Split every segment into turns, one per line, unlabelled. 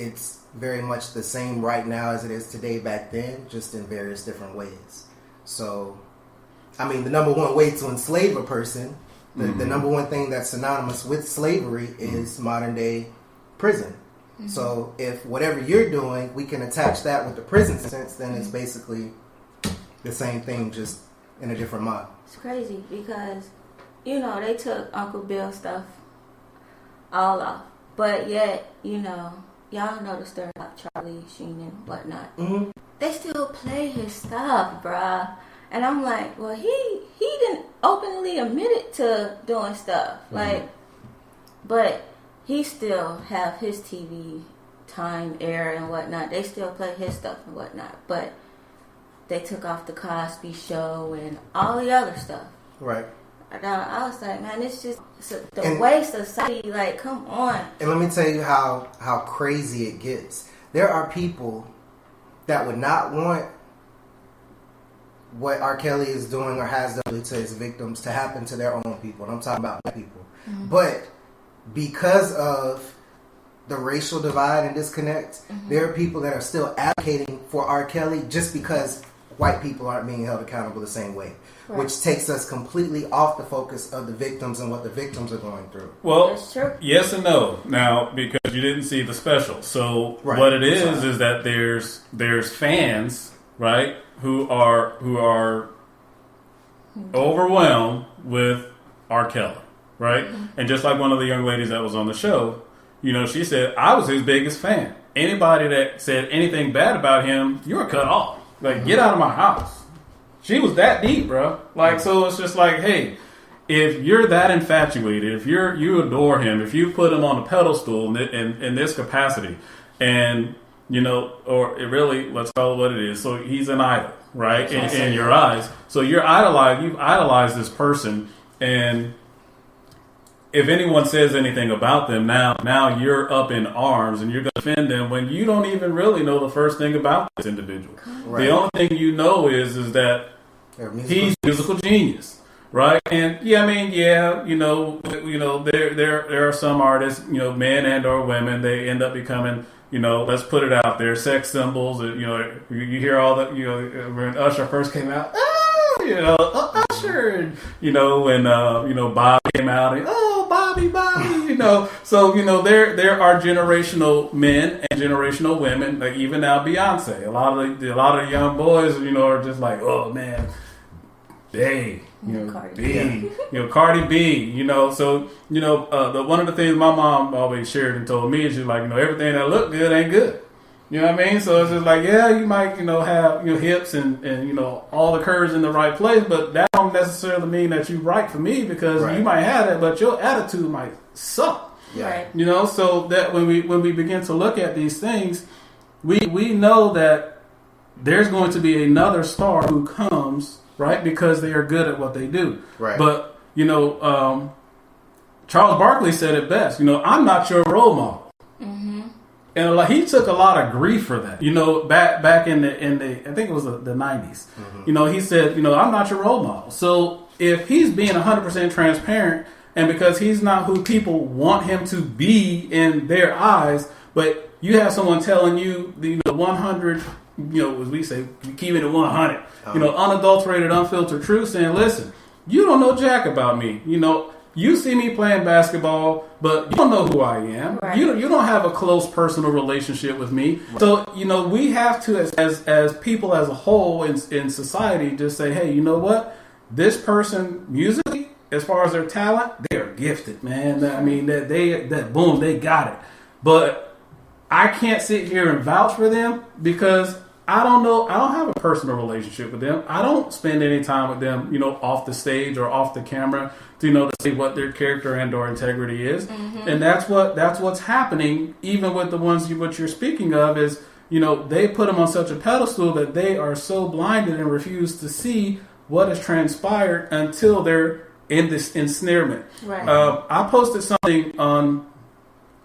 it's very much the same right now as it is today back then, just in various different ways. So, I mean, the number one way to enslave a person, the number one thing that's synonymous with slavery is modern day prison. So if whatever you're doing, we can attach that with the prison sentence, then it's basically the same thing, just in a different model.
It's crazy because, you know, they took Uncle Bill's stuff all off. But yet, you know, y'all know the story about Charlie Sheen and whatnot. They still play his stuff, bruh. And I'm like, well, he didn't openly admit to doing stuff. Like, but he still have his TV time, air, and whatnot. They still play his stuff and whatnot. But they took off the Cosby Show and all the other stuff.
Right.
I was like, man, it's just the way society, like, come on. And
let me tell you how crazy it gets. There are people that would not want what R. Kelly is doing or has done to his victims to happen to their own people. And I'm talking about black people. But because of the racial divide and disconnect, there are people that are still advocating for R. Kelly just because white people aren't being held accountable the same way. Right. Which takes us completely off the focus of the victims and what the victims are going through.
Well, yes and no. Now, because you didn't see the special. So what it is that there's fans, right, who are overwhelmed with R. Kelly, right? And just like one of the young ladies that was on the show, you know, she said, I was his biggest fan. Anybody that said anything bad about him, you were cut off. Like, get out of my house. She was that deep, bro. Like, so it's just like, hey, if you're that infatuated, if you adore him, if you put him on a pedestal in this capacity, and, you know, or it really, let's call it what it is. So he's an idol, right? In your eyes. So you've idolized this person, and if anyone says anything about them, now you're up in arms and you're going to defend them when you don't even really know the first thing about this individual. Right. The only thing you know is that he's a musical genius, right? And you know, there are some artists, you know, men and or women, they end up becoming, you know, let's put it out there, sex symbols. You know, you hear all that, you know, when Usher first came out, you know, Usher, and, you know, when you know, Bob came out, and Bobby, you know. So, you know, there are generational men and generational women, like even now Beyonce. A lot of the young boys, you know, are just like, oh man, they, you know, Cardi B, you know. So, you know, one of the things my mom always shared and told me is, she's like, you know, everything that look good ain't good. You know what I mean? So it's just like, yeah, you might, you know, have your hips and you know, all the curves in the right place, but that don't necessarily mean that you're right for me, because you might have it, but your attitude might suck.
Right.
You know, so that when we begin to look at these things, we know that there's going to be another star who comes, right, because they are good at what they do. Right. But, you know, Charles Barkley said it best, you know, I'm not your role model. And he took a lot of grief for that. You know, back in the I think it was the 90s. You know, he said, you know, I'm not your role model. So if he's being 100% transparent, and because he's not who people want him to be in their eyes, but you have someone telling you, you know, 100, you know, as we say, keep it at 100, you know, unadulterated, unfiltered truth, saying, listen, you don't know jack about me. You know, you see me playing basketball, but you don't know who I am. Right. You don't have a close personal relationship with me. Right. So, you know, we have to, as people as a whole in society, just say, hey, you know what? This person musically, as far as their talent, they are gifted, man. I mean, that boom, they got it. But I can't sit here and vouch for them because I don't know. I don't have a personal relationship with them. I don't spend any time with them, you know, off the stage or off the camera to, you know, to see what their character and or integrity is. And that's what's happening. Even with the ones what you're speaking of is, you know, they put them on such a pedestal that they are so blinded and refuse to see what has transpired until they're in this ensnarement. Right. I posted something on,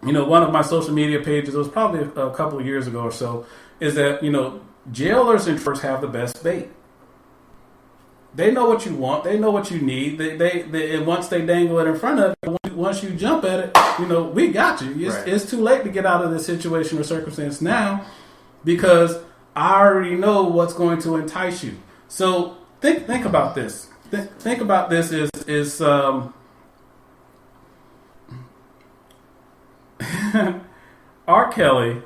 you know, one of my social media pages. It was probably a couple of years ago or so. Is that, you know, jailers and first have the best bait. They know what you want. They know what you need. And once they dangle it in front of you, once you jump at it, we got you. It's too late to get out of this situation or circumstance now because I already know what's going to entice you. So think about this. Think about this is R. Kelly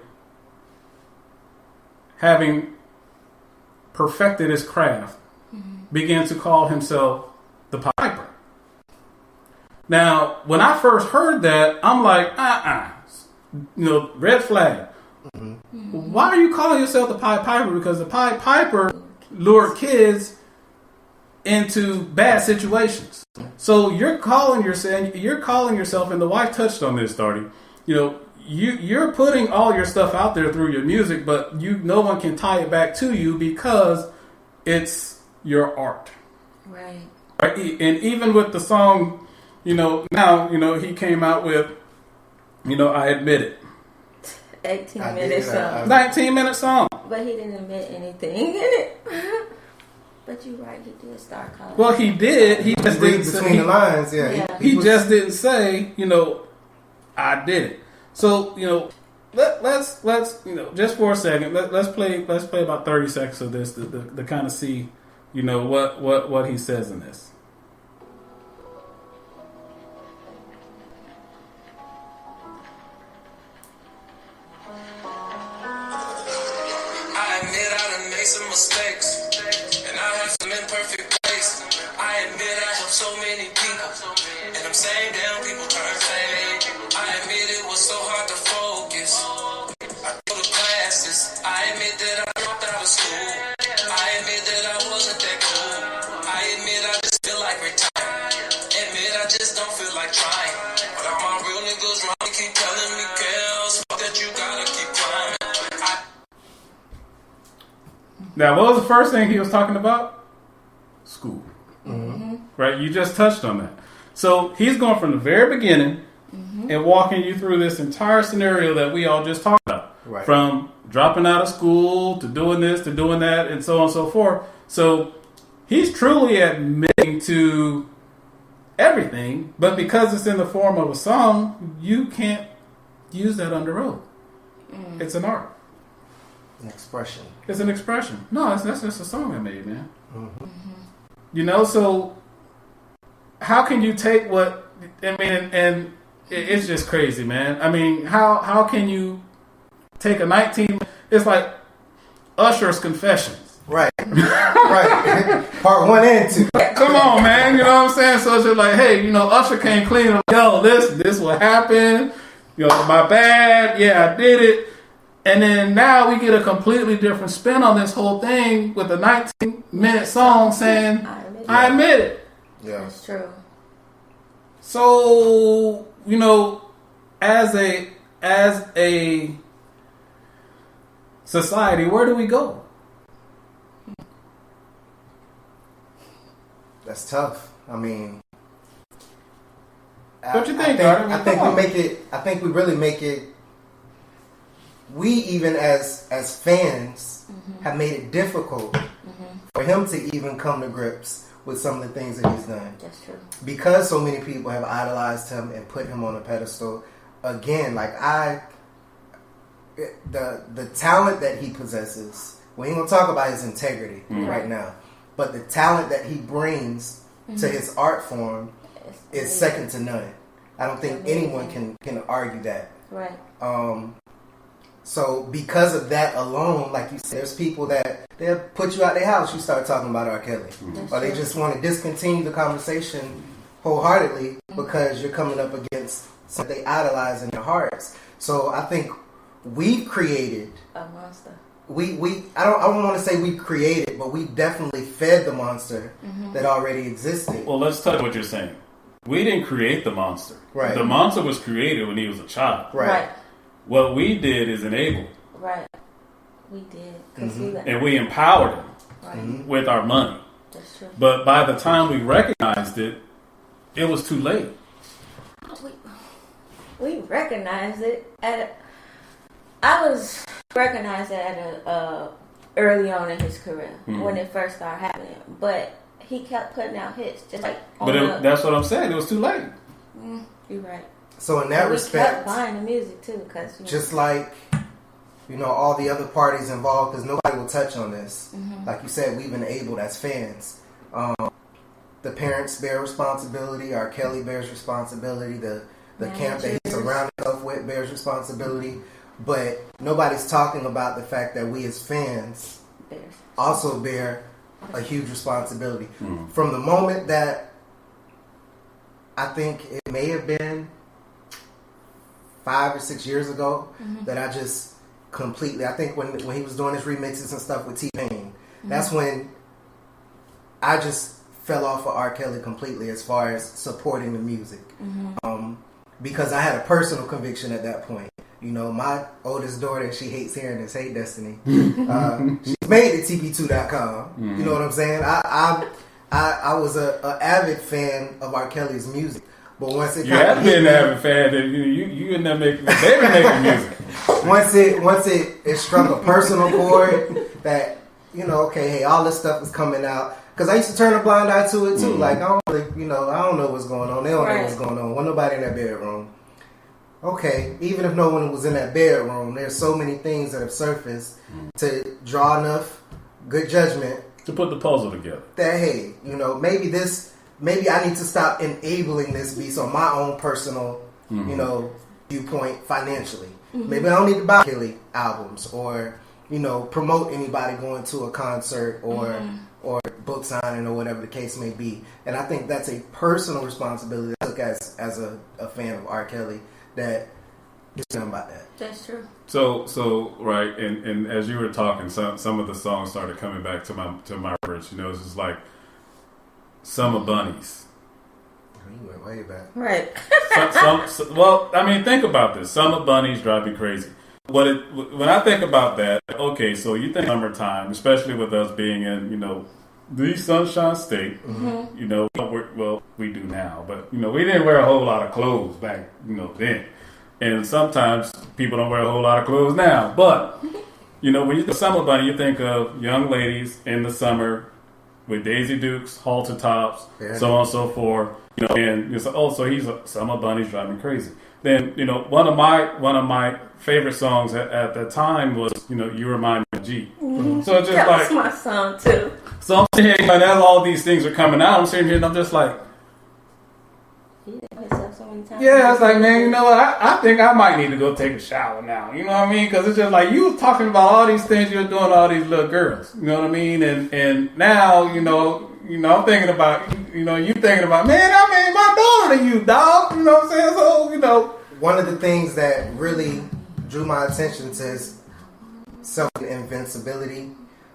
having perfected his craft began to call himself the Piper. Now, when I first heard that, I'm like, red flag. Mm-hmm. Why are you calling yourself the Pied Piper? Because the Pied Piper lured kids into bad situations. So you're calling yourself, and the wife touched on this, Darty. You're putting all your stuff out there through your music, but no one can tie it back to you because it's your art.
Right.
And even with the song, now, he came out with, I Admit It.
18-minute song.
19-minute song.
But he didn't admit anything in it. But you're right, he did start calling.
Well, he did. He just
didn't say between the lines. Yeah.
He just didn't say, I did it. So, let's just for a second, let's play about 30 seconds of this to kind of see, what he says in this.
I admit I done made some mistakes, and I have some imperfect ways. I admit I helped so many people, and them same damn people turn fake. I admit it was so hard to focus. I go to classes. I admit that I dropped out of school. I admit that I wasn't that cool. I admit I just feel like retiring. Admit I just don't feel like trying. But all my real niggas around me keep telling me, girls, that you gotta keep climbing.
Now, what was the first thing he was talking about? School.
Mm-hmm.
Right? You just touched on that. So he's going from the very beginning and walking you through this entire scenario that we all just talked about.
Right.
From dropping out of school to doing this to doing that and so on and so forth. So he's truly admitting to everything, but because it's in the form of a song, you can't use that under oath. It's an art.
An expression.
It's an expression. No, that's just a song I made, man. So how can you take what, and it's just crazy, man. I mean, how can you take a 19, it's like Usher's Confessions.
Right. Right. Part 1 and 2.
Come on, man. You know what I'm saying? So it's just like, hey, Usher came clean. Like, yo, this what happened. My bad. Yeah, I did it. And then now we get a completely different spin on this whole thing with a 19-minute song saying, I admit it.
Yeah.
That's true.
So, as a society, where do we go?
That's tough. I mean,
what you think?
I think we really make it. We even as fans have made it difficult for him to even come to grips with some of the things that he's done.
That's true.
Because so many people have idolized him and put him on a pedestal. Again, the talent that he possesses. We ain't gonna talk about his integrity right now, but the talent that he brings to his art form is second to none. I don't think anyone can argue that.
Right.
So because of that alone, like you said, there's people that they'll put you out their house. You start talking about R. Kelly, or they just want to discontinue the conversation wholeheartedly because you're coming up against something they idolize in their hearts. So I think we've created
a monster.
I don't want to say we created, but we definitely fed the monster that already existed.
Well, let's touch what you're saying. We didn't create the monster.
Right.
The monster was created when he was a child.
Right.
What we did is enable.
Right. We did.
And we empowered him with our money.
That's true.
But by the time we recognized it, it was too late.
We recognized it I was recognized at early on in his career when it first started happening. But he kept putting out hits, just like.
That's what I'm saying. It was too late.
You're right.
So in that respect,
kept buying the music too, because
just like all the other parties involved, because nobody will touch on this. Like you said, we've enabled as fans. The parents bear responsibility. R. Kelly bears responsibility. The camp that he surrounded himself with bears responsibility. But nobody's talking about the fact that we as fans also bear a huge responsibility. From the moment that I think it may have been 5 or 6 years ago that I just completely, I think when he was doing his remixes and stuff with T-Pain, that's when I just fell off of R. Kelly completely as far as supporting the music. Because I had a personal conviction at that point. My oldest daughter, she hates hearing this, Hate Destiny. She's made it TP2.com. You know what I'm saying? I was a avid fan of R. Kelly's music. But once it
have been an avid fan, you end up making music.
Once it struck a personal chord that, okay, hey, all this stuff is coming out. Because I used to turn a blind eye to it too. Like, I don't know what's going on. They don't know what's going on. Wasn't nobody in that bedroom. Okay, even if no one was in that bedroom, there's so many things that have surfaced to draw enough good judgment
to put the puzzle together.
That, hey, maybe I need to stop enabling this beast on my own personal, viewpoint financially. Maybe I don't need to buy Kelly albums or, promote anybody going to a concert or book signing or whatever the case may be. And I think that's a personal responsibility I took as a fan of R. Kelly that do something about that.
That's true.
So right, and as you were talking, some of the songs started coming back to my words. It's just like Summer Bunnies.
You went way back.
Right.
Well, I mean, think about this. Summer Bunnies drive me crazy. When I think about that, okay, so you think summertime, especially with us being in, the Sunshine State, we do now, but, we didn't wear a whole lot of clothes back, then. And sometimes people don't wear a whole lot of clothes now. But, when you think of Summer Bunny, you think of young ladies in the summer with Daisy Dukes, halter tops, so on and so forth. And you say, so he's a Summer Bunny's driving me crazy. Then, one of my favorite songs at that time was, You Remind Me of G. So it's just
that
like,
was my song too.
So I'm sitting here, and as all these things are coming out, I'm sitting here and I'm just like, yeah, I was like, man, you know what? I think I might need to go take a shower now. You know what I mean? Because it's just like you was talking about all these things you're doing to all these little girls. You know what I mean? And now, I'm thinking about, you thinking about, man, I made my daughter to you, dog. You know what I'm saying? So,
one of the things that really drew my attention to his self-invincibility.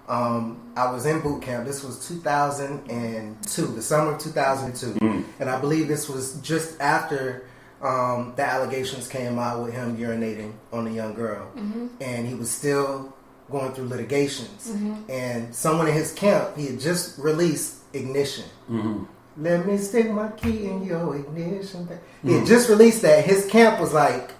I was in boot camp. This was 2002, the summer of 2002. And I believe this was just after the allegations came out with him urinating on a young girl. And he was still going through litigations. And someone in his camp, he had just released Ignition. Let me stick my key in your ignition. He had just released that. His camp was like,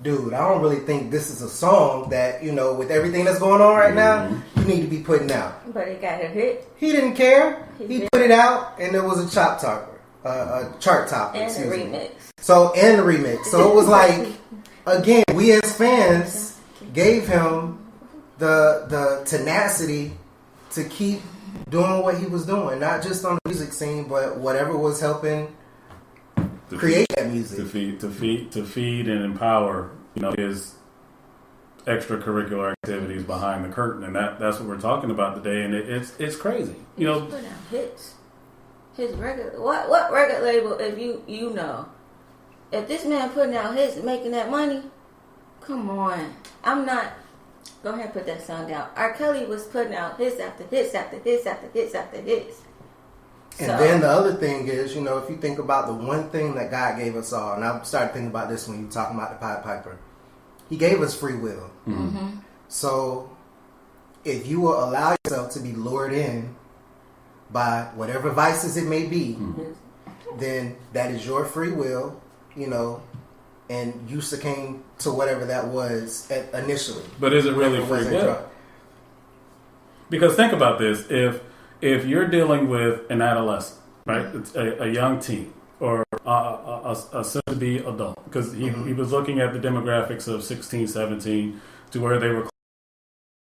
dude, I don't really think this is a song that, with everything that's going on right now, you need to be putting out.
But it got a hit.
He didn't care. He put it out, and it was a chart topper.
And the remix.
So it was like, again, we as fans gave him the tenacity to keep doing what he was doing, not just on the music scene, but whatever was helping create that music.
To feed and empower, his extracurricular activities behind the curtain, and that's what we're talking about today. And it's crazy,
He's putting out hits. His record, what record label? If you know, if this man putting out hits and making that money, come on. I'm not. Go ahead and put that song down. R. Kelly was putting out hits after hits after hits after hits after hits.
And then the other thing is, if you think about the one thing that God gave us all, and I started thinking about this when you were talking about the Pied Piper, He gave us free will. So if you will allow yourself to be lured in by whatever vices it may be, then that is your free will, and you succumb to whatever that was initially.
But is it really free will? Because think about this: if you're dealing with an adolescent, right, it's a young teen, or a soon-to-be adult, because he was looking at the demographics of 16, 17, to where they were